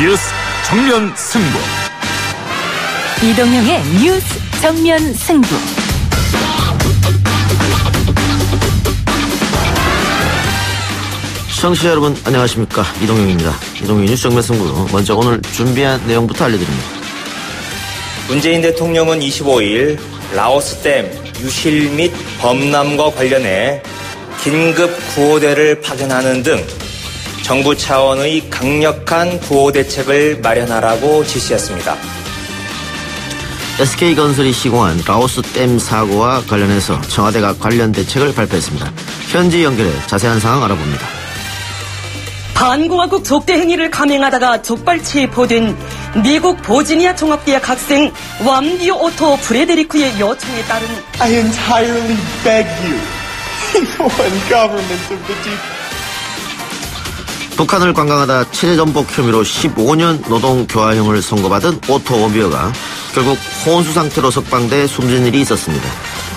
뉴스 정면 승부. 이동영의 뉴스 정면 승부. 시청자 여러분 안녕하십니까, 이동영입니다. 이동영 뉴스 정면 승부, 먼저 오늘 준비한 내용부터 알려드립니다. 문재인 대통령은 25일 라오스 댐 유실 및 범람과 관련해 긴급 구호대를 파견하는 등 정부 차원의 강력한 구호 대책을 마련하라고 지시했습니다. SK건설이 시공한 라오스 댐 사고와 관련해서 청와대가 관련 대책을 발표했습니다. 현지 연결해 자세한 상황 알아봅니다. 반공화국 적대 행위를 감행하다가 적발 체포된 미국 버지니아 종합대학 학생 왬디오 오토 프레데리크의 요청에 따른 I entirely beg you, people and governments of the deep. 북한을 관광하다 체제전복 혐의로 15년 노동교화형을 선고받은 오토 원비어가 결국 혼수 상태로 석방돼 숨진 일이 있었습니다.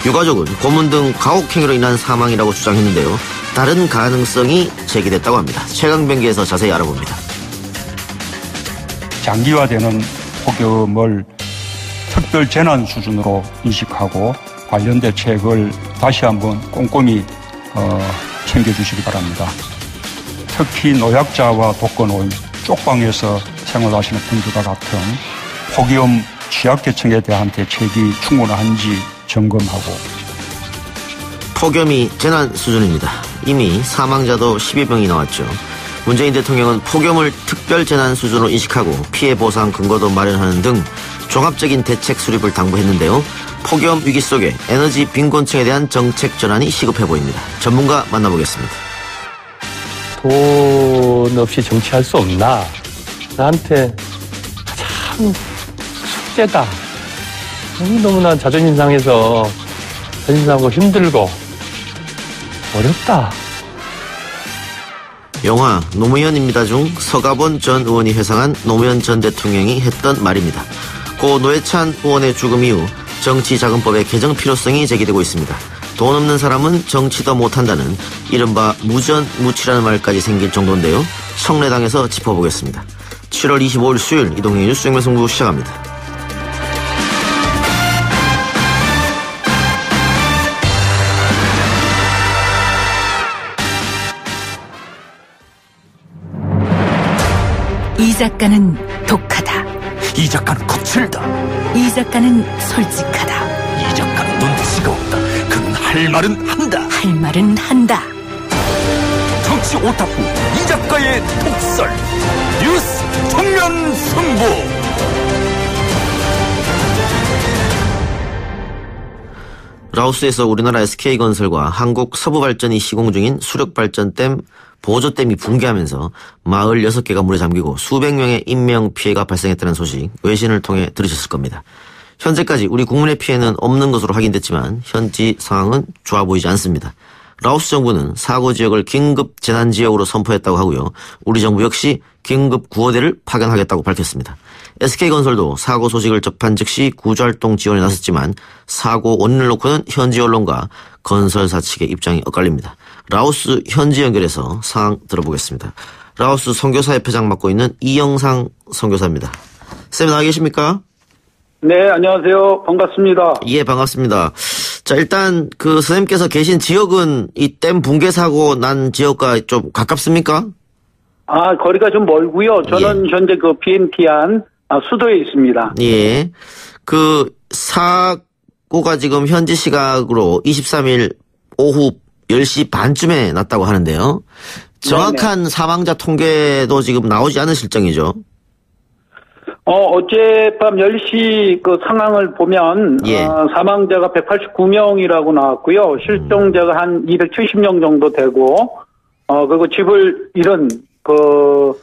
유가족은 고문 등 가혹행위로 인한 사망이라고 주장했는데요. 다른 가능성이 제기됐다고 합니다. 최강병기에서 자세히 알아봅니다. 장기화되는 폭염을 특별 재난 수준으로 인식하고 관련 대책을 다시 한번 꼼꼼히 챙겨주시기 바랍니다. 특히 노약자와 독거노인, 쪽방에서 생활하시는 분들과 같은 폭염 취약계층에 대한 대책이 충분한지 점검하고. 폭염이 재난 수준입니다. 이미 사망자도 12명이 나왔죠. 문재인 대통령은 폭염을 특별 재난 수준으로 인식하고 피해 보상 근거도 마련하는 등 종합적인 대책 수립을 당부했는데요. 폭염 위기 속에 에너지 빈곤층에 대한 정책 전환이 시급해 보입니다. 전문가 만나보겠습니다. 돈 없이 정치할 수 없나? 나한테 참 숙제다. 너무나 자존심 상해서 자존심 상하고 힘들고 어렵다. 영화 노무현입니다 중 서가본 전 의원이 회상한 노무현 전 대통령이 했던 말입니다. 고 노회찬 의원의 죽음 이후 정치자금법의 개정 필요성이 제기되고 있습니다. 돈 없는 사람은 정치도 못한다는 이른바 무전무치라는 말까지 생길 정도인데요. 청래당에서 짚어보겠습니다. 7월 25일 수요일 이동의 뉴스 정면 승부 시작합니다. 이 작가는 독하다. 이 작가는 거칠다. 이 작가는 솔직하다. 이 작가는 눈치가 없다. 그는 할 말은 한다. 할 말은 한다. 정치 오타쿠 이 작가의 독설. 뉴스 정면 승부. 라오스에서 우리나라 SK건설과 한국서부발전이 시공 중인 수력발전댐 보조댐이 붕괴하면서 마을 6개가 물에 잠기고 수백 명의 인명피해가 발생했다는 소식 외신을 통해 들으셨을 겁니다. 현재까지 우리 국민의 피해는 없는 것으로 확인됐지만 현지 상황은 좋아 보이지 않습니다. 라오스 정부는 사고 지역을 긴급 재난지역으로 선포했다고 하고요. 우리 정부 역시 긴급 구호대를 파견하겠다고 밝혔습니다. SK건설도 사고 소식을 접한 즉시 구조활동 지원에 나섰지만 사고 원인을 놓고는 현지 언론과 건설사 측의 입장이 엇갈립니다. 라오스 현지 연결해서 상황 들어보겠습니다. 라오스 선교사협회장 맡고 있는 이영상 선교사입니다. 쌤 나와 계십니까? 네, 안녕하세요. 반갑습니다. 예, 반갑습니다. 자, 일단 그 선생님께서 계신 지역은 이 댐 붕괴 사고 난 지역과 좀 가깝습니까? 아, 거리가 좀 멀고요. 저는 현재 그 비행기안 수도에 있습니다. 예. 그 사고가 지금 현지 시각으로 23일 오후 10시 반쯤에 났다고 하는데요. 정확한 네네. 사망자 통계도 지금 나오지 않은 실정이죠. 어젯밤 10시 그 상황을 보면 예. 사망자가 189명이라고 나왔고요. 실종자가 한 270명 정도 되고 그리고 집을 잃은 그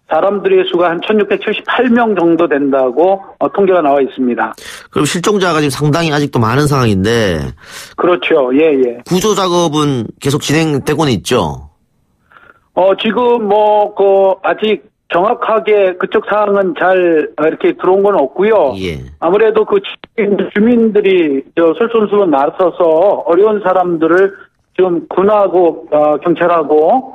사람들의 수가 한 1678명 정도 된다고 통계가 나와 있습니다. 그럼 실종자가 지금 상당히 아직도 많은 상황인데. 그렇죠. 예, 예. 구조 작업은 계속 진행되고는 있죠. 지금 아직 정확하게 그쪽 상황은 잘 이렇게 들어온 건 없고요. 예. 아무래도 그 주민들이 솔선수범 나서서 어려운 사람들을 지금 군하고 경찰하고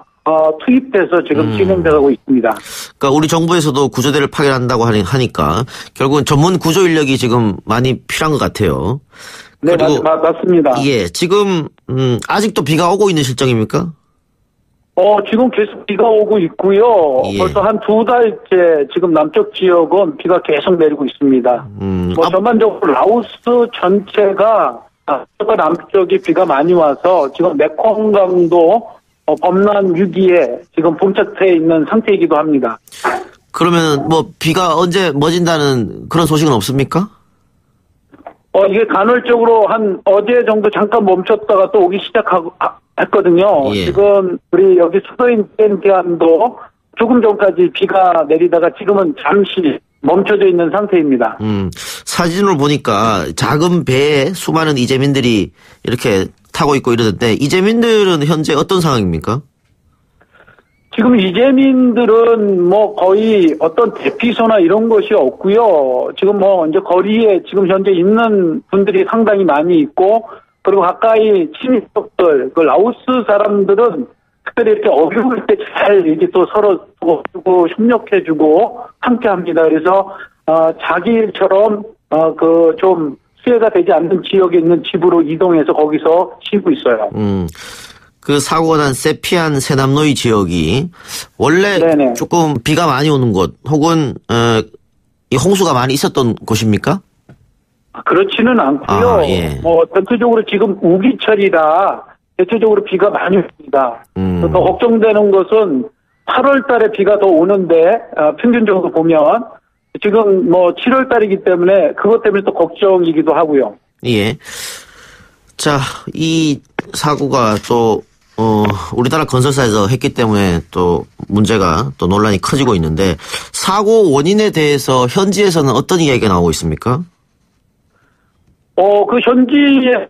투입돼서 지금 진행되고 있습니다. 그러니까 우리 정부에서도 구조대를 파견한다고 하니까 결국은 전문 구조 인력이 지금 많이 필요한 것 같아요. 네, 맞습니다. 예, 지금 아직도 비가 오고 있는 실정입니까? 지금 계속 비가 오고 있고요. 예. 벌써 한 2달째 지금 남쪽 지역은 비가 계속 내리고 있습니다. 전반적으로 라오스 전체가 남쪽이 비가 많이 와서 지금 메콩강도 범람 위기에 지금 봉착해 있는 상태이기도 합니다. 그러면 뭐 비가 언제 멎은다는 그런 소식은 없습니까? 이게 간헐적으로 한 어제 정도 잠깐 멈췄다가 또 오기 했거든요. 예. 지금 우리 여기 수도인 펜티안도 조금 전까지 비가 내리다가 지금은 잠시 멈춰져 있는 상태입니다. 사진을 보니까 작은 배에 수많은 이재민들이 이렇게 타고 있고 이러던데 이재민들은 현재 어떤 상황입니까? 지금 이재민들은 뭐 거의 어떤 대피소나 이런 것이 없고요. 지금 뭐 이제 거리에 지금 현재 있는 분들이 상당히 많이 있고 그리고 가까이 친인척들, 그 라오스 사람들은 특별히 이렇게 어려울 때 잘 이렇게 또 서로 도와주고 협력해주고 함께합니다. 그래서 자기 일처럼 그 좀 수혜가 되지 않는 지역에 있는 집으로 이동해서 거기서 쉬고 있어요. 그 사고가 난 세피안 세남노이 지역이 원래 네네. 조금 비가 많이 오는 곳 혹은 이 홍수가 많이 있었던 곳입니까? 그렇지는 않고요. 예. 전체적으로 지금 우기철이라 대체적으로 비가 많이 옵니다. 더 걱정되는 것은 8월 달에 비가 더 오는데 평균적으로 보면 지금 뭐 7월 달이기 때문에 그것 때문에 또 걱정이기도 하고요. 예. 자, 이 사고가 또 우리나라 건설사에서 했기 때문에 또 문제가 또 논란이 커지고 있는데 사고 원인에 대해서 현지에서는 어떤 이야기가 나오고 있습니까? 그 현지의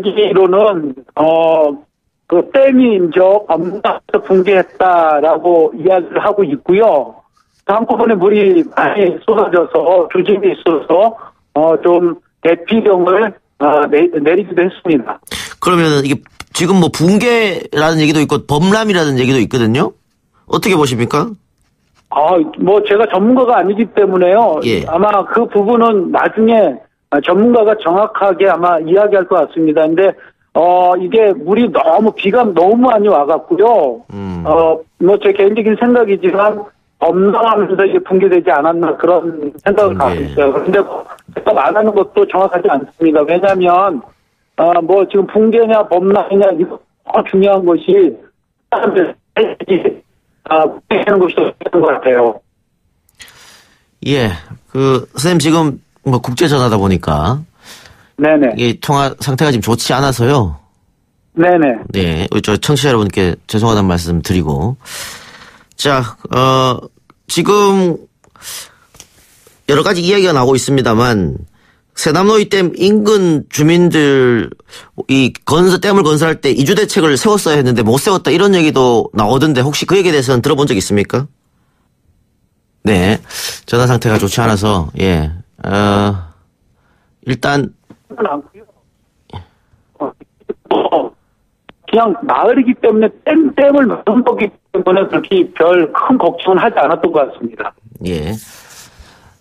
얘기로는 그 댐이 이제 엄청나게 붕괴했다라고 이야기를 하고 있고요. 한꺼번에 물이 많이 쏟아져서 조짐이 있어서 좀 대피령을 내리기도 했습니다. 그러면 이게 지금 뭐 붕괴라는 얘기도 있고 범람이라는 얘기도 있거든요. 어떻게 보십니까? 뭐 제가 전문가가 아니기 때문에요. 예. 아마 그 부분은 나중에 전문가가 정확하게 아마 이야기할 것 같습니다. 근데 이게 물이 비가 너무 많이 와갖고요. 뭐 제 개인적인 생각이지만 범람하면서 이게 붕괴되지 않았나 그런 생각을 갖고 있어요. 그런데 제가 말하는 것도 정확하지 않습니다. 왜냐하면 뭐 지금 붕괴냐 범람이냐 이거 중요한 것이 사람들 하는 것이 더 중요한 것 같아요. 예, 선생님 지금 뭐 국제 전화다 보니까 네네. 이 통화 상태가 지금 좋지 않아서요. 네네. 네, 저 청취자 여러분께 죄송하다는 말씀 드리고. 자, 지금 여러 가지 이야기가 나오고 있습니다만 세남노이 댐 인근 주민들 댐을 건설할 때 이주 대책을 세웠어야 했는데 못 세웠다 이런 얘기도 나오던데 혹시 그 얘기에 대해서는 들어본 적 있습니까? 네, 전화 상태가 좋지 않아서 예, 일단 그냥 마을이기 때문에 댐을 만든 거기 때문에 그렇게 별 큰 걱정은 하지 않았던 것 같습니다. 예.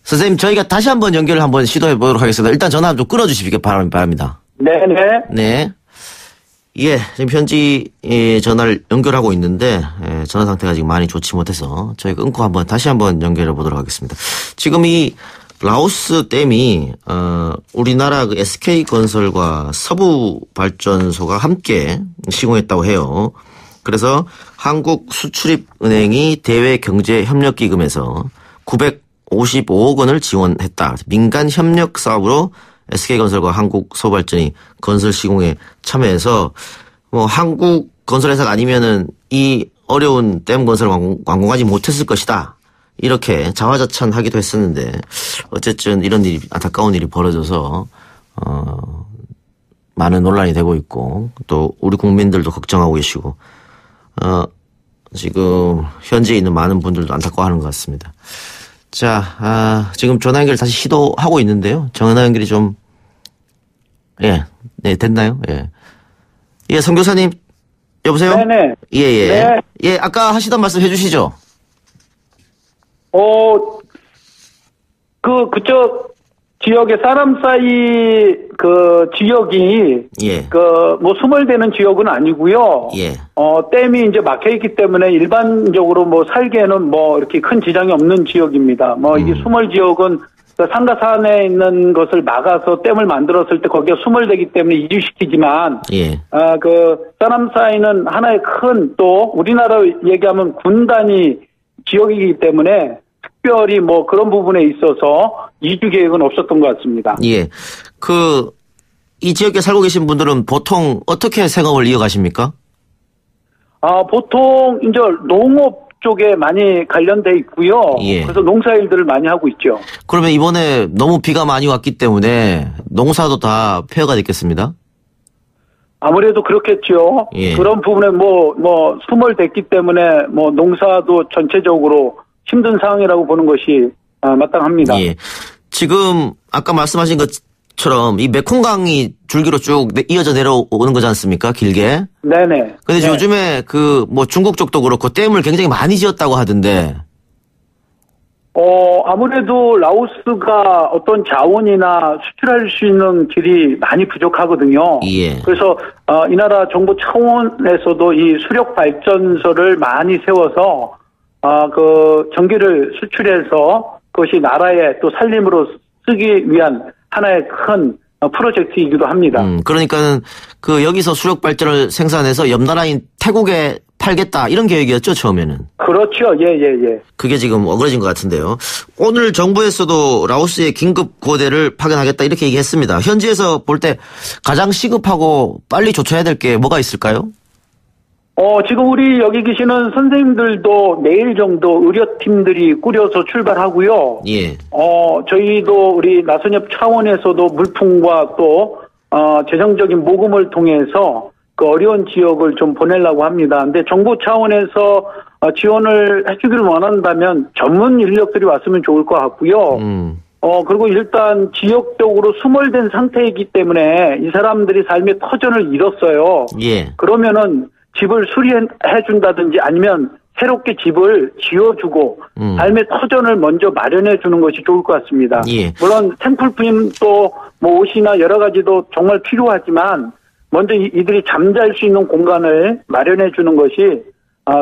선생님, 저희가 다시 한번 연결을 한번 시도해 보도록 하겠습니다. 일단 전화 좀 끊어주시기 바랍니다. 네네. 네. 예, 지금 현지 전화를 연결하고 있는데 전화 상태가 지금 많이 좋지 못해서 저희가 끊고 다시 한번 연결해 보도록 하겠습니다. 지금 이 라오스 댐이 우리나라 그 SK건설과 서부발전소가 함께 시공했다고 해요. 그래서 한국수출입은행이 대외경제협력기금에서 955억 원을 지원했다. 민간 협력 사업으로 SK건설과 한국서부발전이 건설 시공에 참여해서 뭐 한국 건설회사가 아니면은 이 어려운 댐 건설을 완공하지 못했을 것이다. 이렇게 자화자찬하기도 했었는데 어쨌든 이런 일이 안타까운 일이 벌어져서 많은 논란이 되고 있고 또 우리 국민들도 걱정하고 계시고 지금 현지에 있는 많은 분들도 안타까워하는 것 같습니다. 자, 지금 전화 연결 다시 시도하고 있는데요. 전화 연결이 좀 네, 됐나요? 예. 예, 성 교사님. 여보세요? 네네. 예. 네. 예, 아까 하시던 말씀 해주시죠. 그쪽 지역의 사람 사이 그 지역이 예. 뭐 수몰되는 지역은 아니고요. 예. 댐이 이제 막혀 있기 때문에 일반적으로 뭐 살기에는 뭐 이렇게 큰 지장이 없는 지역입니다. 뭐 이게 수몰 지역은 그 상가산에 있는 것을 막아서 댐을 만들었을 때 거기가 수몰되기 때문에 이주시키지만, 예. 그 사람 사이는 하나의 큰 또 우리나라 얘기하면 군 단위 지역이기 때문에 특별히 뭐 그런 부분에 있어서 이주 계획은 없었던 것 같습니다. 예. 이 지역에 살고 계신 분들은 보통 어떻게 생업을 이어가십니까? 보통 이제 농업 쪽에 많이 관련돼 있고요. 예. 그래서 농사일들을 많이 하고 있죠. 그러면 이번에 너무 비가 많이 왔기 때문에 농사도 다 폐허가 됐겠습니다? 아무래도 그렇겠죠. 예. 그런 부분에 수몰됐기 때문에 뭐 농사도 전체적으로 힘든 상황이라고 보는 것이 마땅합니다. 예. 지금 아까 말씀하신 것처럼 이 메콩강이 줄기로 쭉 이어져 내려오는 거지 않습니까? 길게. 네네. 근데 네. 요즘에 중국 쪽도 그렇고 댐을 굉장히 많이 지었다고 하던데. 아무래도 라오스가 어떤 자원이나 수출할 수 있는 길이 많이 부족하거든요. 예. 그래서 이 나라 정부 차원에서도 이 수력 발전소를 많이 세워서 그 전기를 수출해서 그것이 나라의 또 살림으로 쓰기 위한 하나의 큰 프로젝트이기도 합니다. 그러니까는 여기서 수력 발전을 생산해서 옆 나라인 태국에 팔겠다 이런 계획이었죠, 처음에는. 그렇죠. 예. 그게 지금 어그러진 것 같은데요. 오늘 정부에서도 라오스에 긴급 구호대를 파견하겠다 이렇게 얘기했습니다. 현지에서 볼 때 가장 시급하고 빨리 조처해야 될 게 뭐가 있을까요? 지금 우리 여기 계시는 선생님들도 내일 정도 의료팀들이 꾸려서 출발하고요. 예. 저희도 우리 나선협 차원에서도 물품과 또 재정적인 모금을 통해서 그 어려운 지역을 좀 보내려고 합니다. 근데 정부 차원에서 지원을 해주기를 원한다면 전문 인력들이 왔으면 좋을 것 같고요. 그리고 일단 지역적으로 수몰된 상태이기 때문에 이 사람들이 삶의 터전을 잃었어요. 예. 그러면은 집을 수리해준다든지 아니면 새롭게 집을 지어주고 삶의 터전을 먼저 마련해주는 것이 좋을 것 같습니다. 예. 물론 생필품도 뭐 옷이나 여러 가지도 정말 필요하지만 먼저 이들이 잠잘 수 있는 공간을 마련해주는 것이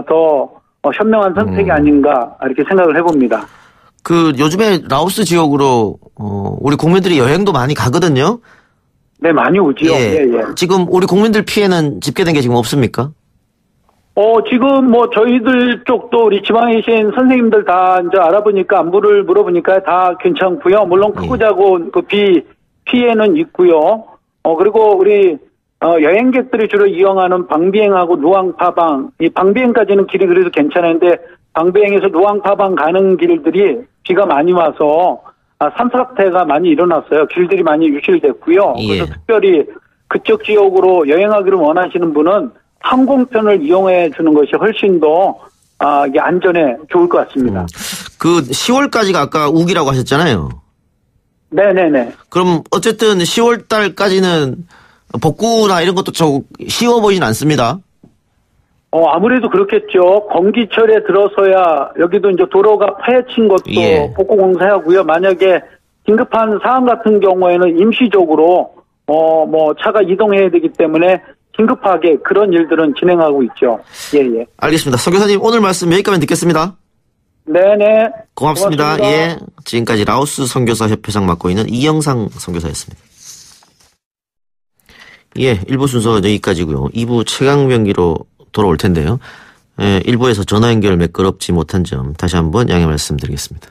더 현명한 선택이 아닌가 이렇게 생각을 해봅니다. 요즘에 라오스 지역으로 우리 국민들이 여행도 많이 가거든요. 네, 많이 오지요. 예. 지금 우리 국민들 피해는 집계된 게 지금 없습니까? 지금 뭐 저희들 쪽도 우리 지방에 계신 선생님들 다 이제 알아보니까 안부를 물어보니까 다 괜찮고요. 물론 크고 작은 피해는 있고요. 그리고 우리 여행객들이 주로 이용하는 방비행하고 루앙파방, 이 방비행까지는 길이 그래도 괜찮은데 방비행에서 루앙파방 가는 길들이 비가 많이 와서 산사태가 많이 일어났어요. 길들이 많이 유실됐고요. 예. 그래서 특별히 그쪽 지역으로 여행하기를 원하시는 분은 항공편을 이용해 주는 것이 훨씬 더 이게 안전에 좋을 것 같습니다. 10월까지가 아까 우기라고 하셨잖아요. 네네네. 그럼 어쨌든 10월 달까지는 복구나 이런 것도 좀 쉬워 보이진 않습니다. 아무래도 그렇겠죠. 건기철에 들어서야 여기도 이제 도로가 파헤친 것도 예. 복구 공사하고요. 만약에 긴급한 상황 같은 경우에는 임시적으로 뭐 차가 이동해야 되기 때문에 긴급하게 그런 일들은 진행하고 있죠. 예. 알겠습니다. 선교사님 오늘 말씀 여기까지 듣겠습니다. 네네. 고맙습니다. 예. 지금까지 라오스 선교사 협회장 맡고 있는 이영상 선교사였습니다. 예, 1부 순서 여기까지고요. 2부 최강병기로 돌아올 텐데요. 1부에서 전화 연결 매끄럽지 못한 점 다시 한번 양해 말씀드리겠습니다.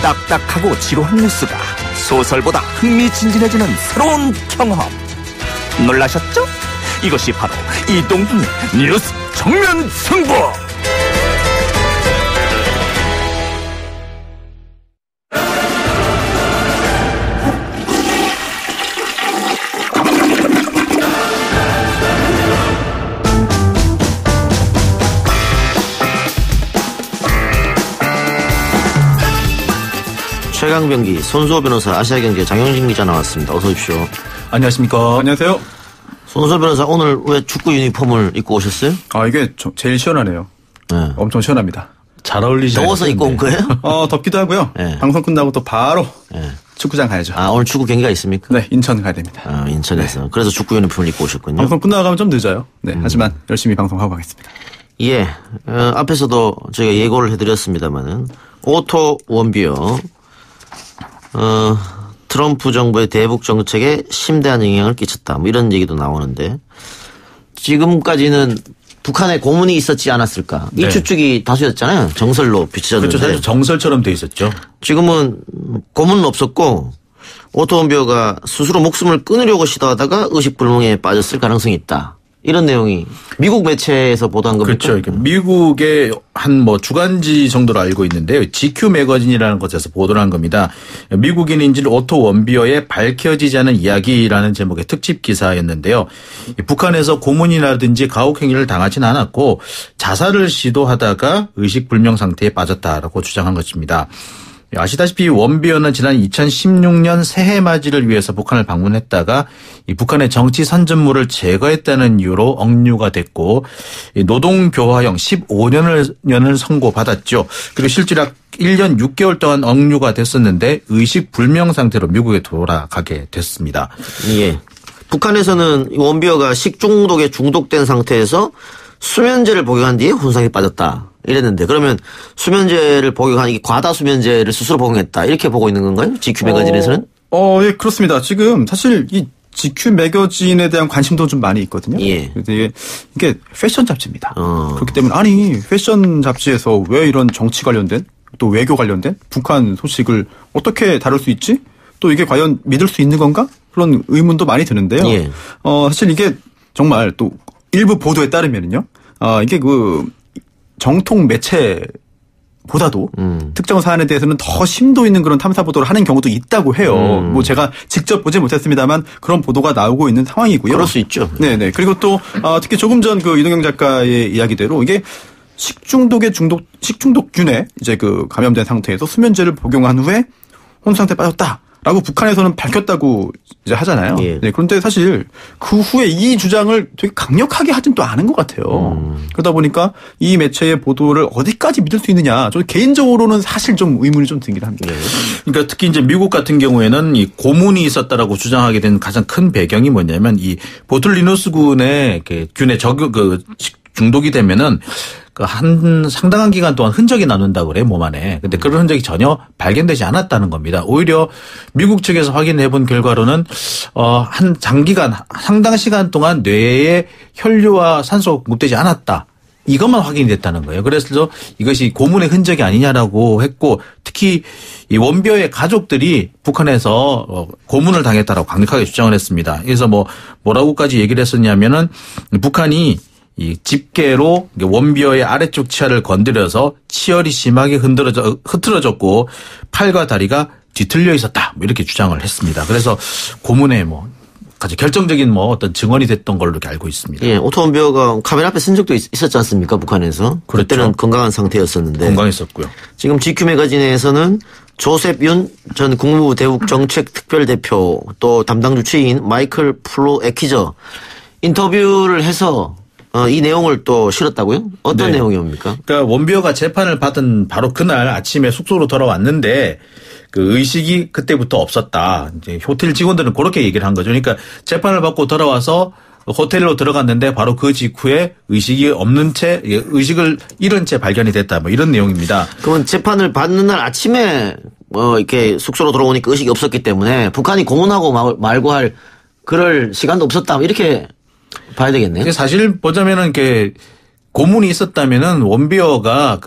딱딱하고 지루한 뉴스가 소설보다 흥미진진해지는 새로운 경험. 놀라셨죠? 이것이 바로 이동준의 뉴스 정면 승부. 최강병기 손수호 변호사 아시아경제 장영진 기자 나왔습니다. 어서 오십시오. 안녕하십니까. 안녕하세요. 손수호 변호사 오늘 왜 축구 유니폼을 입고 오셨어요? 이게 제일 시원하네요. 네. 엄청 시원합니다. 잘 어울리지 않으세요? 더워서 입고 온 거예요? 덥기도 하고요. 네. 방송 끝나고 또 바로 네. 축구장 가야죠. 오늘 축구 경기가 있습니까? 네, 인천 가야 됩니다. 인천에서. 네. 그래서 축구 유니폼을 입고 오셨군요. 방송 끝나가면 좀 늦어요. 네, 하지만 열심히 방송하고 가겠습니다. 예, 앞에서도 저희가 예고를 해드렸습니다만은 오토 원비어 트럼프 정부의 대북 정책에 심대한 영향을 끼쳤다. 뭐 이런 얘기도 나오는데 지금까지는 북한에 고문이 있었지 않았을까? 이 네. 추측이 다수였잖아요. 정설로 비춰졌는데. 그렇죠. 사실 정설처럼 돼 있었죠. 지금은 고문은 없었고 오토 원비어가 스스로 목숨을 끊으려고 시도하다가 의식불명에 빠졌을 가능성이 있다. 이런 내용이 미국 매체에서 보도한 겁니까? 그렇죠. 미국의 한 주간지 정도로 알고 있는데요. GQ 매거진이라는 곳에서 보도를 한 겁니다. 미국인 인질 오토 원비어의 밝혀지지 않은 이야기라는 제목의 특집 기사였는데요. 북한에서 고문이라든지 가혹행위를 당하진 않았고 자살을 시도하다가 의식불명 상태에 빠졌다라고 주장한 것입니다. 아시다시피 원비어는 지난 2016년 새해 맞이를 위해서 북한을 방문했다가 이 북한의 정치 선전물을 제거했다는 이유로 억류가 됐고 노동교화형 15년을 선고받았죠. 그리고 실제로 1년 6개월 동안 억류가 됐었는데 의식불명 상태로 미국에 돌아가게 됐습니다. 예. 북한에서는 원비어가 식중독에 중독된 상태에서 수면제를 복용한 뒤에 혼상에 빠졌다. 이랬는데 그러면 수면제를 복용한 이게 과다 수면제를 스스로 복용했다. 이렇게 보고 있는 건가요? GQ 매거진에서는? 예, 그렇습니다. 지금 사실 이 GQ 매거진에 대한 관심도 좀 많이 있거든요. 예. 근데 이게 패션 잡지입니다. 그렇기 때문에 패션 잡지에서 왜 이런 정치 관련된 또 외교 관련된 북한 소식을 어떻게 다룰 수 있지? 또 이게 과연 믿을 수 있는 건가? 그런 의문도 많이 드는데요. 예. 사실 이게 정말 또 일부 보도에 따르면은요. 이게 정통 매체보다도 특정 사안에 대해서는 더 심도 있는 그런 탐사 보도를 하는 경우도 있다고 해요. 제가 직접 보지 못했습니다만 그런 보도가 나오고 있는 상황이고요. 그럴 수 있죠. 네네. 그리고 또 특히 조금 전 이동영 작가의 이야기대로 이게 식중독균에 이제 감염된 상태에서 수면제를 복용한 후에 혼수 상태에 빠졌다. 라고 북한에서는 밝혔다고 이제 하잖아요. 예. 네, 그런데 사실 그 후에 이 주장을 되게 강력하게 하진 또 않은 것 같아요. 그러다 보니까 이 매체의 보도를 어디까지 믿을 수 있느냐. 저 개인적으로는 사실 좀 의문이 좀 들긴 합니다. 그러니까 특히 이제 미국 같은 경우에는 이 고문이 있었다라고 주장하게 된 가장 큰 배경이 뭐냐면 이 보툴리누스 균의 중독이 되면은 한 상당한 기간 동안 흔적이 남는다고 그래요, 몸 안에. 근데 그런 흔적이 전혀 발견되지 않았다는 겁니다. 오히려 미국 측에서 확인해 본 결과로는 한 장기간 상당 시간 동안 뇌에 혈류와 산소가 공급되지 않았다. 이것만 확인이 됐다는 거예요. 그래서 이것이 고문의 흔적이 아니냐라고 했고 특히 이 원비어의 가족들이 북한에서 고문을 당했다라고 강력하게 주장을 했습니다. 그래서 뭐라고까지 얘기를 했었냐면은 북한이 이 집게로 원비어의 아래쪽 치아를 건드려서 치열이 심하게 흐트러졌고 팔과 다리가 뒤틀려 있었다. 이렇게 주장을 했습니다. 그래서 고문에 아주 결정적인 어떤 증언이 됐던 걸로 이렇게 알고 있습니다. 예, 오토 원비어가 카메라 앞에 쓴 적도 있었지 않습니까? 북한에서. 그렇죠. 그때는 건강한 상태였었는데. 건강했었고요. 지금 GQ 매거진에서는 조셉 윤 전 국무부 대북 정책 특별대표 또 담당 주치인 마이클 플로 에키저 인터뷰를 해서 이 내용을 또 실었다고요? 어떤 네. 내용입니까? 그러니까 원비어가 재판을 받은 바로 그날 아침에 숙소로 돌아왔는데 의식이 그때부터 없었다. 이제 호텔 직원들은 그렇게 얘기를 한 거죠. 그러니까 재판을 받고 돌아와서 호텔로 들어갔는데 바로 그 직후에 의식이 없는 채 의식을 잃은 채 발견이 됐다. 이런 내용입니다. 그러면 재판을 받는 날 아침에 이렇게 숙소로 들어오니까 의식이 없었기 때문에 북한이 고문하고 말고 할 그럴 시간도 없었다. 이렇게 봐야 되겠네요. 사실 보자면은 이렇게 고문이 있었다면은 원비어가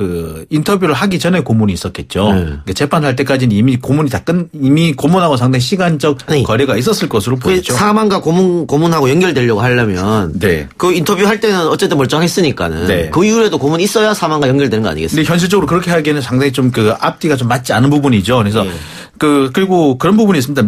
인터뷰를 하기 전에 고문이 있었겠죠. 그러니까 재판할 때까지는 이미 고문이 이미 고문하고 상당히 시간적 거래가 있었을 것으로 보이죠. 사망과 고문하고 연결되려고 하려면 네. 그 인터뷰 할 때는 어쨌든 멀쩡했으니까는 네. 그 이후에도 고문이 있어야 사망과 연결되는 거 아니겠습니까? 근데 현실적으로 그렇게 하기에는 상당히 좀 앞뒤가 좀 맞지 않은 부분이죠. 그래서 그리고 그런 부분이 있습니다.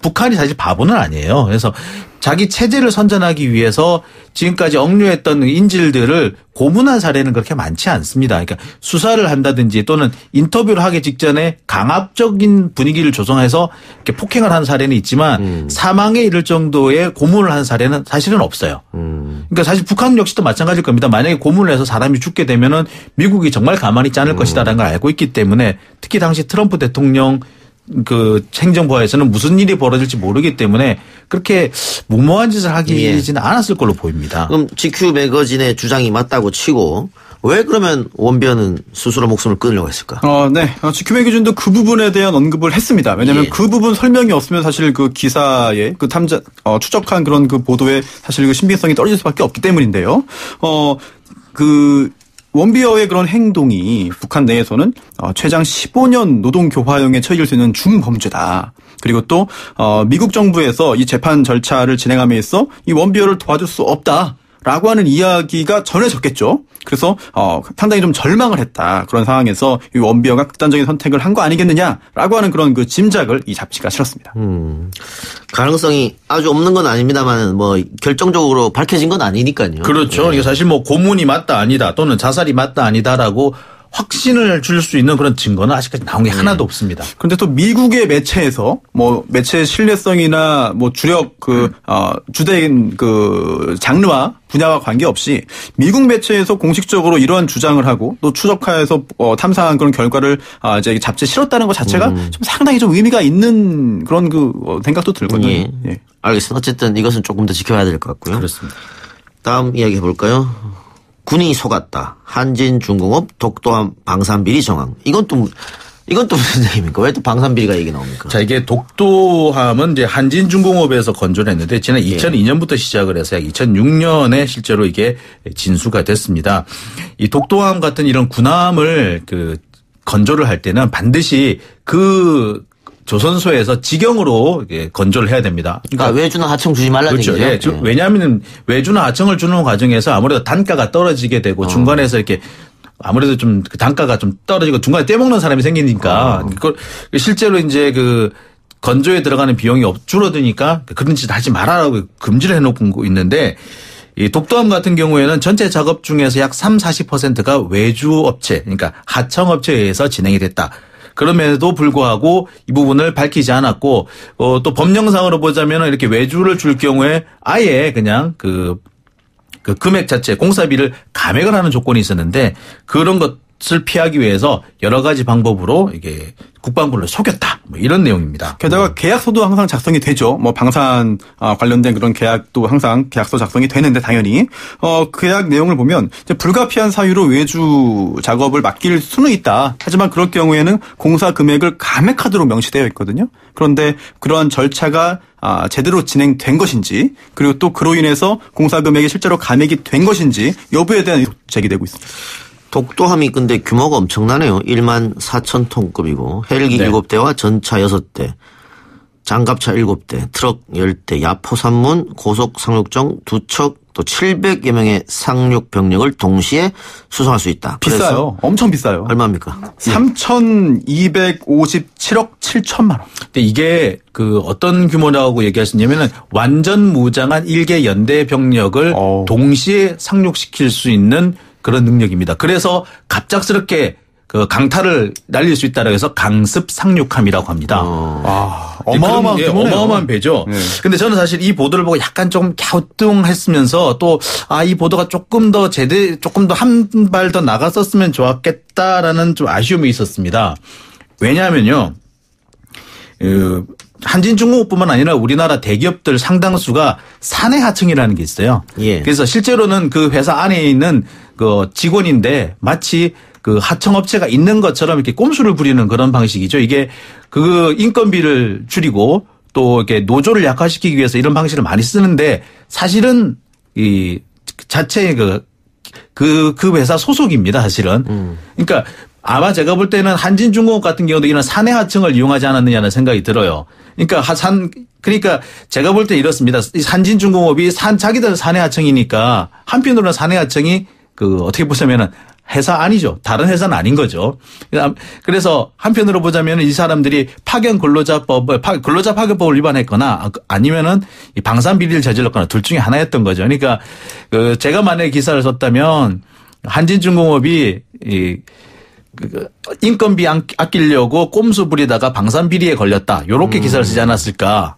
북한이 사실 바보는 아니에요. 그래서 자기 체제를 선전하기 위해서 지금까지 억류했던 인질들을 고문한 사례는 그렇게 많지 않습니다. 그러니까 수사를 한다든지 또는 인터뷰를 하기 직전에 강압적인 분위기를 조성해서 이렇게 폭행을 한 사례는 있지만 사망에 이를 정도의 고문을 한 사례는 사실은 없어요. 그러니까 사실 북한 역시도 마찬가지일 겁니다. 만약에 고문을 해서 사람이 죽게 되면은 미국이 정말 가만히 있지 않을 것이다라는 걸 알고 있기 때문에 특히 당시 트럼프 대통령 행정부에서는 무슨 일이 벌어질지 모르기 때문에 그렇게 무모한 짓을 하기는 않았을 걸로 보입니다. 그럼 GQ 매거진의 주장이 맞다고 치고 왜 그러면 원비어는 스스로 목숨을 끊으려고 했을까? 네. GQ 매거진도 그 부분에 대한 언급을 했습니다. 왜냐하면 그 부분 설명이 없으면 사실 그 기사에 그 추적한 그런 그 보도에 사실 그 신빙성이 떨어질 수밖에 없기 때문인데요. 원비어의 그런 행동이 북한 내에서는 최장 15년 노동교화형에 처해질 수 있는 중범죄다. 그리고 또 미국 정부에서 이 재판 절차를 진행함에 있어 이 원비어를 도와줄 수 없다라고 하는 이야기가 전해졌겠죠. 그래서 상당히 좀 절망을 했다. 그런 상황에서 이 원비어가 극단적인 선택을 한 거 아니겠느냐라고 하는 그런 그 짐작을 이 잡지가 실었습니다. 가능성이 아주 없는 건 아닙니다만 뭐 결정적으로 밝혀진 건 아니니까요. 그렇죠. 이게 사실 뭐 고문이 맞다 아니다 또는 자살이 맞다 아니다라고 확신을 줄 수 있는 그런 증거는 아직까지 나온 게 하나도 없습니다. 그런데 또 미국의 매체에서 뭐 매체의 신뢰성이나 뭐 주력 주된 장르와 분야와 관계없이 미국 매체에서 공식적으로 이러한 주장을 하고 또 추적하여서 탐사한 그런 결과를 이제 잡지에 실었다는 것 자체가 좀 상당히 좀 의미가 있는 그런 생각도 들거든요. 예. 알겠습니다. 어쨌든 이것은 조금 더 지켜봐야 될 것 같고요. 그렇습니다. 다음 이야기 해볼까요? 군이 속았다. 한진중공업 독도함 방산비리 정황. 이건 또 무슨 얘기입니까? 왜 또 방산비리가 얘기 나옵니까? 자, 이게 독도함은 이제 한진중공업에서 건조를 했는데 지난 2002년부터 시작을 해서 약 2006년에 실제로 이게 진수가 됐습니다. 이 독도함 같은 이런 군함을 건조를 할 때는 반드시 조선소에서 직영으로 건조를 해야 됩니다. 그러니까 외주나 하청 주지 말라는 얘기죠. 얘기죠. 네. 왜냐하면 외주나 하청을 주는 과정에서 아무래도 단가가 떨어지게 되고 중간에서 이렇게 아무래도 좀 그 단가가 좀 떨어지고 중간에 떼먹는 사람이 생기니까 그걸 실제로 이제 건조에 들어가는 비용이 줄어드니까 그런 짓 하지 말아라고 금지를 해놓고 있는데 이 독도함 같은 경우에는 전체 작업 중에서 약 40%가 외주 업체 그러니까 하청업체에 의해서 진행이 됐다. 그럼에도 불구하고 이 부분을 밝히지 않았고 또 법령상으로 보자면 이렇게 외주를 줄 경우에 아예 그냥 그 금액 자체 공사비를 감액을 하는 조건이 있었는데 그런 것을 피하기 위해서 여러 가지 방법으로 이게 국방부를 속였다. 뭐 이런 내용입니다. 게다가 계약서도 항상 작성이 되죠. 뭐 방산 관련된 그런 계약도 항상 계약서 작성이 되는데 당연히 계약 내용을 보면 이제 불가피한 사유로 외주 작업을 맡길 수는 있다. 하지만 그럴 경우에는 공사 금액을 감액하도록 명시되어 있거든요. 그런데 그러한 절차가 제대로 진행된 것인지 그리고 또 그로 인해서 공사 금액이 실제로 감액이 된 것인지 여부에 대한 의혹도 제기되고 있습니다. 독도함이 근데 규모가 엄청나네요. 14,000톤급이고 헬기 7대와 전차 6대, 장갑차 7대, 트럭 10대, 야포산문, 고속 상륙정 2척, 또 700여 명의 상륙 병력을 동시에 수송할 수 있다. 비싸요. 엄청 비싸요. 얼마입니까? 3,257억 7천만 원. 근데 이게 어떤 규모라고 얘기하시냐면은 완전 무장한 1개 연대 병력을 동시에 상륙시킬 수 있는 그런 능력입니다. 그래서 갑작스럽게 강타를 날릴 수 있다고 해서 강습 상륙함이라고 합니다. 어마어마한 배죠. 근데 저는 사실 이 보도를 보고 약간 좀 갸우뚱했으면서 또 이 보도가 조금 더 한 발 더 나갔었으면 좋았겠다라는 좀 아쉬움이 있었습니다. 왜냐하면요. 한진중공업뿐만 아니라 우리나라 대기업들 상당수가 사내 하청이라는 게 있어요. 그래서 실제로는 그 회사 안에 있는 직원인데 마치 하청업체가 있는 것처럼 이렇게 꼼수를 부리는 그런 방식이죠. 이게 인건비를 줄이고 또 이렇게 노조를 약화시키기 위해서 이런 방식을 많이 쓰는데 사실은 이 자체의 그 회사 소속입니다. 사실은. 그러니까 아마 제가 볼 때는 한진중공업 같은 경우도 이런 사내 하청을 이용하지 않았느냐는 생각이 들어요. 그러니까 제가 볼 때 이렇습니다. 한진중공업이 자기들 사내 하청이니까 한편으로는 사내 하청이 어떻게 보자면은 회사 아니죠. 다른 회사는 아닌 거죠. 그래서 한편으로 보자면 이 사람들이 파견 근로자법, 근로자 파견법을 위반했거나 아니면은 이 방산 비리를 저질렀거나 둘 중에 하나였던 거죠. 그러니까 제가 만약에 기사를 썼다면 한진중공업이 인건비 아끼려고 꼼수 부리다가 방산 비리에 걸렸다. 이렇게 기사를 쓰지 않았을까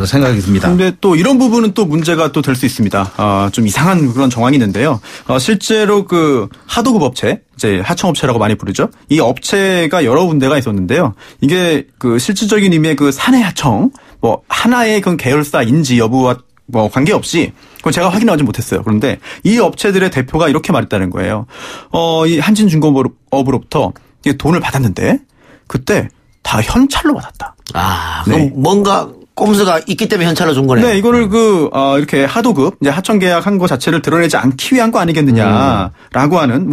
생각이 듭니다. 근데 또 이런 부분은 또 문제가 또 될 수 있습니다. 좀 이상한 그런 정황이 있는데요. 실제로 그 하도급 업체, 이제 하청업체라고 많이 부르죠. 이 업체가 여러 군데가 있었는데요. 이게 그 실질적인 의미의 그 사내 하청, 뭐 하나의 그 계열사인지 여부와 뭐 관계없이 그건 제가 확인하지 못했어요. 그런데 이 업체들의 대표가 이렇게 말했다는 거예요. 이 한진중공업으로부터 돈을 받았는데 그때 다 현찰로 받았다. 그럼 네. 뭔가 꼼수가 있기 때문에 현찰로 준 거네요. 네, 이거를 이렇게 하도급, 이제 하청 계약한 거 자체를 드러내지 않기 위한 거 아니겠느냐라고 하는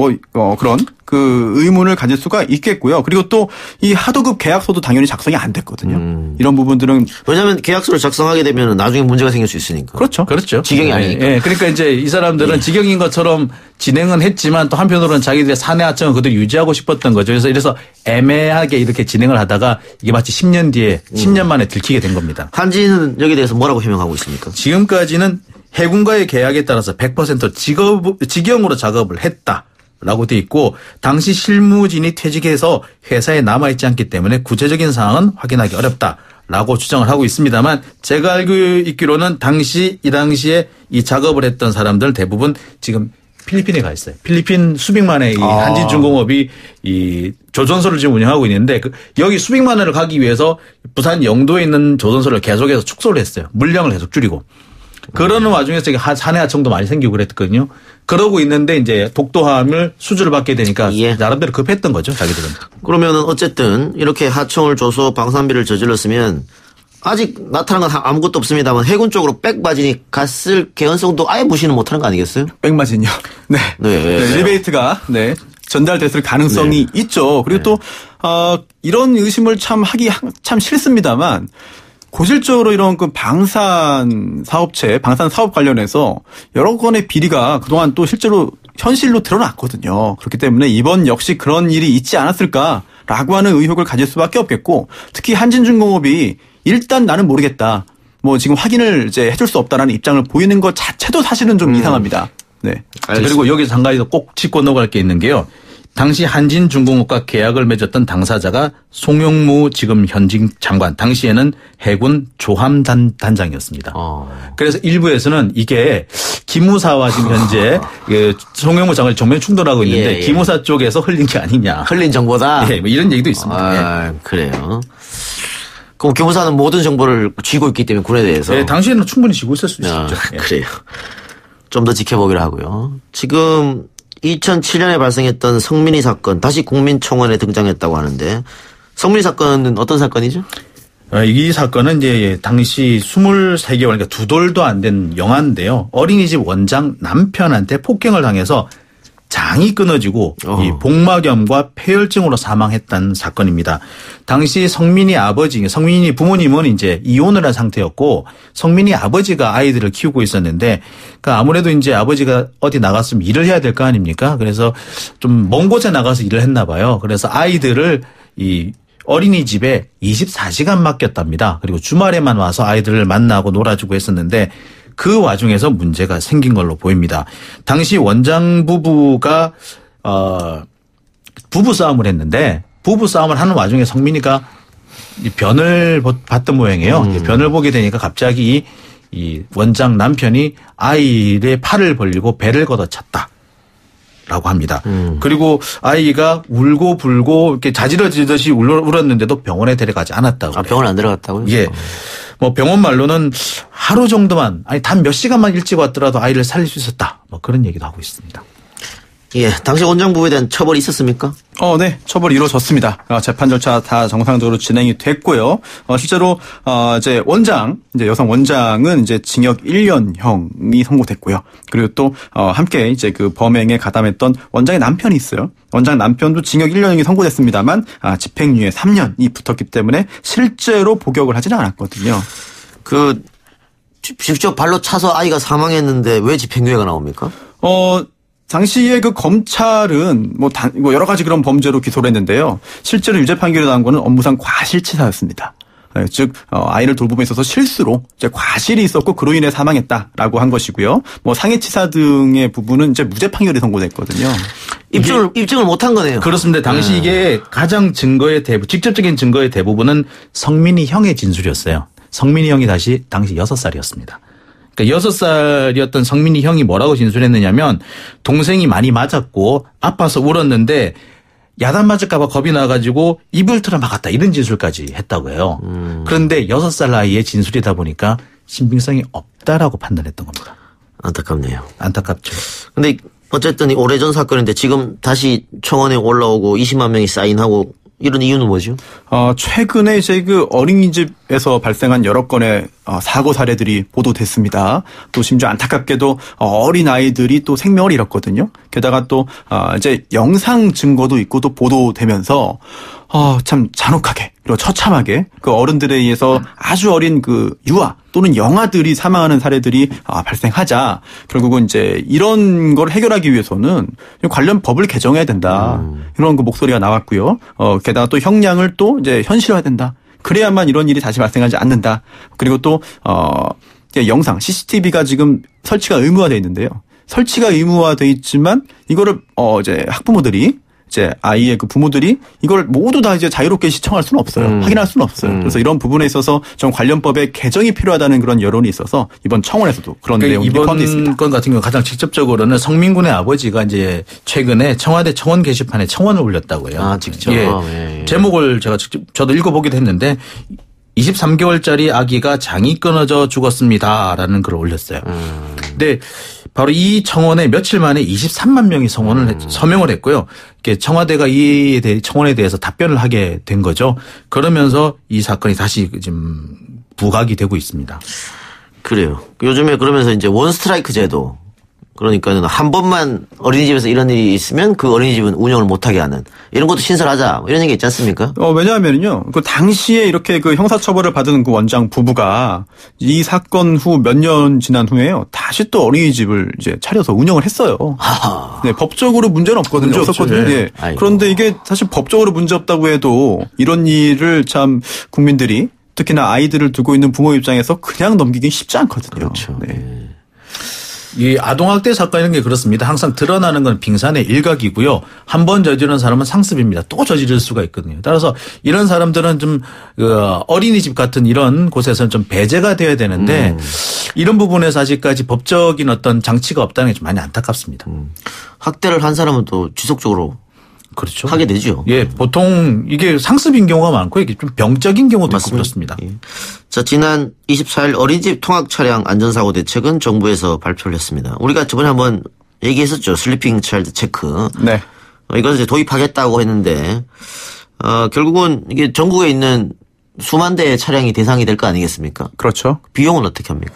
그런 그 의문을 가질 수가 있겠고요. 그리고 또 이 하도급 계약서도 당연히 작성이 안 됐거든요. 이런 부분들은. 왜냐하면 계약서를 작성하게 되면 나중에 문제가 생길 수 있으니까. 그렇죠. 직영이 아니니까. 예, 그러니까 이제 이 사람들은 직영인 것처럼 진행은 했지만 또 한편으로는 자기들의 사내 하청을 그대로 유지하고 싶었던 거죠. 그래서 애매하게 이렇게 진행을 하다가 이게 마치 10년 뒤에 10년 만에 들키게 된 겁니다. 한진은 여기에 대해서 뭐라고 해명하고 있습니까? 지금까지는 해군과의 계약에 따라서 100% 직영으로 작업을 했다라고 돼 있고 당시 실무진이 퇴직해서 회사에 남아있지 않기 때문에 구체적인 사항은 확인하기 어렵다라고 주장을 하고 있습니다만 제가 알고 있기로는 이 당시에 이 작업을 했던 사람들 대부분 지금 필리핀에 가 있어요. 필리핀 수백만의 이 한진중공업이 이 조선소를 지금 운영하고 있는데 여기 수백만 원을 가기 위해서 부산 영도에 있는 조선소를 계속해서 축소를 했어요. 물량을 계속 줄이고. 그러는 와중에서 사내 하청도 많이 생기고 그랬거든요. 그러고 있는데 이제 독도함을 수주를 받게 되니까 나름대로 급했던 거죠, 자기들은. 그러면은 어쨌든 이렇게 하청을 줘서 방산비를 저질렀으면 아직 나타난 건 아무것도 없습니다만 해군 쪽으로 백마진이 갔을 개연성도 아예 무시는 못하는 거 아니겠어요? 백마진이요. 네. 리베이트가 전달됐을 가능성이 있죠. 그리고 또 이런 의심을 참 하기 참 싫습니다만 고질적으로 이런 그 방산 사업 관련해서 여러 건의 비리가 그동안 또 실제로 현실로 드러났거든요. 그렇기 때문에 이번 역시 그런 일이 있지 않았을까라고 하는 의혹을 가질 수밖에 없겠고 특히 한진중공업이 일단 나는 모르겠다. 뭐 지금 확인을 이제 해줄 수 없다라는 입장을 보이는 것 자체도 사실은 좀 이상합니다. 네. 그리고 여기서 한 가지 꼭 짚고 넘어갈 게 있는 게요. 당시 한진중공업과 계약을 맺었던 당사자가 송영무 지금 현직 장관, 당시에는 해군 조함단장이었습니다. 그래서 일부에서는 이게 기무사와 지금 현재 송영무 장관이 정면 충돌하고 있는데 기무사 쪽에서 흘린 게 아니냐. 흘린 정보다? 네, 뭐 이런 얘기도 있습니다. 그래요. 그럼 기무사는 모든 정보를 쥐고 있기 때문에 군에 대해서. 네, 당시에는 충분히 쥐고 있을 수 있었죠. 그래요. 좀 더 지켜보기로 하고요. 지금 2007년에 발생했던 성민이 사건 다시 국민청원에 등장했다고 하는데 성민이 사건은 어떤 사건이죠? 이 사건은 이제 당시 23개월 그러니까 2돌도 안 된 영아인데요. 어린이집 원장 남편한테 폭행을 당해서 장이 끊어지고 이 복막염과 폐혈증으로 사망했다는 사건입니다. 당시 성민이 부모님은 이제 이혼을 한 상태였고 성민이 아버지가 아이들을 키우고 있었는데 그러니까 아무래도 이제 아버지가 어디 나갔으면 일을 해야 될 거 아닙니까? 그래서 좀 먼 곳에 나가서 일을 했나 봐요. 그래서 아이들을 이 어린이집에 24시간 맡겼답니다. 그리고 주말에만 와서 아이들을 만나고 놀아주고 했었는데 그 와중에서 문제가 생긴 걸로 보입니다. 당시 원장 부부가 부부싸움을 했는데 부부싸움을 하는 와중에 성민이가 변을 봤던 모양이에요. 변을 보게 되니까 갑자기 이 원장 남편이 아이의 팔을 벌리고 배를 걷어찼다. 라고 합니다. 그리고 아이가 울고 불고 이렇게 자지러지듯이 울었는데도 병원에 데려가지 않았다고. 병원 안 데려갔다고요? 예. 뭐 병원 말로는 하루 정도만 단 몇 시간만 일찍 왔더라도 아이를 살릴 수 있었다. 뭐 그런 얘기도 하고 있습니다. 예, 당시 원장 부부에 대한 처벌이 있었습니까? 네, 처벌이 이루어졌습니다. 재판 절차 다 정상적으로 진행이 됐고요. 실제로 이제 여성 원장은 이제 징역 1년형이 선고됐고요. 그리고 또 함께 이제 그 범행에 가담했던 원장의 남편이 있어요. 원장 남편도 징역 1년형이 선고됐습니다만 집행유예 3년이 붙었기 때문에 실제로 복역을 하지는 않았거든요. 직접 발로 차서 아이가 사망했는데 왜 집행유예가 나옵니까? 당시에 그 검찰은 뭐 여러 가지 그런 범죄로 기소를 했는데요. 실제로 유죄 판결이 나온 거는 업무상 과실치사였습니다. 즉 아이를 돌봄에 있어서 실수로 이제 과실이 있었고 그로 인해 사망했다라고 한 것이고요. 뭐 상해치사 등의 부분은 이제 무죄 판결이 선고됐거든요. 입증을 못한 거네요. 그렇습니다. 당시 이게 가장 직접적인 증거의 대부분은 성민이 형의 진술이었어요. 성민이 형이 당시 6살이었습니다. 그러니까 6살이었던 성민이 형이 뭐라고 진술했느냐면 동생이 많이 맞았고 아파서 울었는데 야단 맞을까 봐 겁이 나가지고 이불 틀어 막았다 이런 진술까지 했다고 해요. 그런데 6살 나이에 진술이다 보니까 신빙성이 없다라고 판단했던 겁니다. 안타깝네요. 안타깝죠. 근데 어쨌든 오래전 사건인데 지금 다시 청원에 올라오고 20만 명이 사인하고 이런 이유는 뭐죠? 최근에 이제 그 어린이집에서 발생한 여러 건의 사고 사례들이 보도됐습니다. 또 심지어 안타깝게도 어린 아이들이 또 생명을 잃었거든요. 게다가 또 이제 영상 증거도 있고 또 보도되면서 참 잔혹하게 그리고 처참하게 그 어른들에 의해서 아주 어린 그 유아 또는 영아들이 사망하는 사례들이 발생하자 결국은 이제 이런 걸 해결하기 위해서는 관련 법을 개정해야 된다. 이런 그 목소리가 나왔고요. 게다가 또 형량을 또 이제 현실화해야 된다. 그래야만 이런 일이 다시 발생하지 않는다. 그리고 또 영상 CCTV가 지금 설치가 의무화되어 있는데요. 설치가 의무화되어 있지만 이거를 이제 학부모들이 이제 아이의 그 부모들이 이걸 모두 다 이제 자유롭게 시청할 수는 없어요. 확인할 수는 없어요. 그래서 이런 부분에 있어서 좀 관련법의 개정이 필요하다는 그런 여론이 있어서 이번 청원에서도 그런 내용이 포함되어 있습니다. 이번 건 같은 경우 가장 직접적으로는 성민군의 아버지가 이제 최근에 청와대 청원 게시판에 청원을 올렸다고 해요. 직접. 예. 제목을 제가 직접 저도 읽어보기도 했는데 23개월짜리 아기가 장이 끊어져 죽었습니다라는 글을 올렸어요. 근데 바로 이 청원에 며칠 만에 23만 명이 서명을 했고요. 청와대가 이 청원에 대해서 답변을 하게 된 거죠. 그러면서 이 사건이 다시 지금 부각이 되고 있습니다. 그래요. 요즘에 그러면서 이제 원스트라이크 제도. 그러니까는 한 번만 어린이집에서 이런 일이 있으면 그 어린이집은 운영을 못하게 하는 이런 것도 신설하자 이런 얘기 있지 않습니까? 왜냐하면요. 그 당시에 이렇게 그 형사처벌을 받은 그 원장 부부가 이 사건 후 몇 년 지난 후에요. 다시 또 어린이집을 이제 차려서 운영을 했어요. 네, 법적으로 문제는 없거든요. 없었거든요. 네. 그런데 이게 사실 법적으로 문제 없다고 해도 이런 일을 참 국민들이 특히나 아이들을 두고 있는 부모 입장에서 그냥 넘기긴 쉽지 않거든요. 그렇죠. 네. 이 아동학대 사건 이런 게 그렇습니다. 항상 드러나는 건 빙산의 일각이고요. 한 번 저지른 사람은 상습입니다. 또 저지를 수가 있거든요. 따라서 이런 사람들은 좀 어린이집 같은 이런 곳에서는 좀 배제가 돼야 되는데 이런 부분에서 아직까지 법적인 어떤 장치가 없다는 게 좀 많이 안타깝습니다. 학대를 한 사람은 또 지속적으로 그렇죠. 하게 되죠. 예, 보통 이게 상습인 경우가 많고 이게 좀 병적인 경우도 있고 그렇습니다. 예. 자, 지난 24일 어린이집 통학 차량 안전사고 대책은 정부에서 발표를 했습니다. 우리가 저번에 한번 얘기했었죠. 슬리핑 차일드 체크. 네. 이것을 이제 도입하겠다고 했는데 결국은 이게 전국에 있는 수만 대의 차량이 대상이 될 거 아니겠습니까? 그렇죠. 비용은 어떻게 합니까?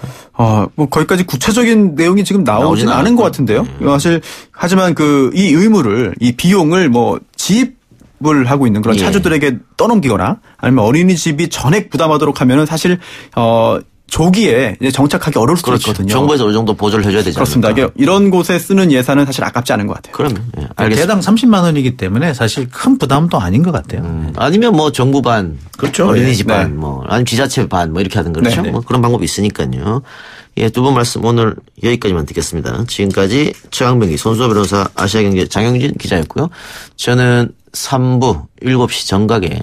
뭐 거기까지 구체적인 내용이 지금 나오진 않은 것 같은데요. 사실 하지만 이 의무를 이 비용을 지입을 하고 있는 그런 차주들에게 떠넘기거나 아니면 어린이집이 전액 부담하도록 하면은 사실 조기에 이제 정착하기 어려울 수도 있거든요. 정부에서 어느 정도 보조를 해줘야 되지 않습니까? 그렇습니다. 이런 곳에 쓰는 예산은 사실 아깝지 않은 것 같아요. 그러면 개당 30만 원이기 때문에 사실 큰 부담도 아닌 것 같아요. 아니면 뭐 정부 반, 그렇죠. 어린이집 네. 반, 아니면 지자체 반 이렇게 하든 그렇죠. 뭐 그런 방법이 있으니까요. 예, 두 분 말씀 오늘 여기까지만 듣겠습니다. 지금까지 최강병기 손수호 변호사 아시아경제 장영진 기자였고요. 저는 3부 7시 정각에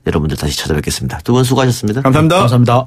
여러분들 다시 찾아뵙겠습니다. 두 분 수고하셨습니다. 감사합니다. 감사합니다.